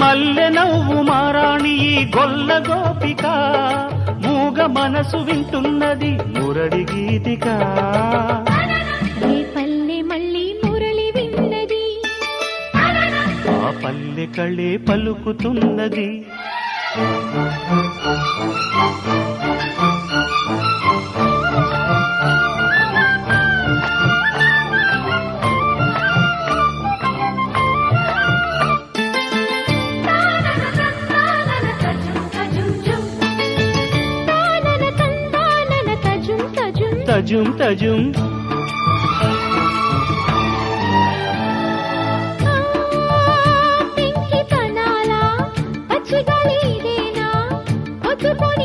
మల్లె నవ్వు మారాణి ఈ గొల్ల గోపిక మూగ మనసు వింటున్నది మురళి గీతిక పల్లె మళ్ళీ మురళి విన్నది ఆ పల్లె కళే పలుకుతున్నది తజుం తజుం పెంకి పనాలా పచ్చిగాలి ఇదేనా పొద్దుపోని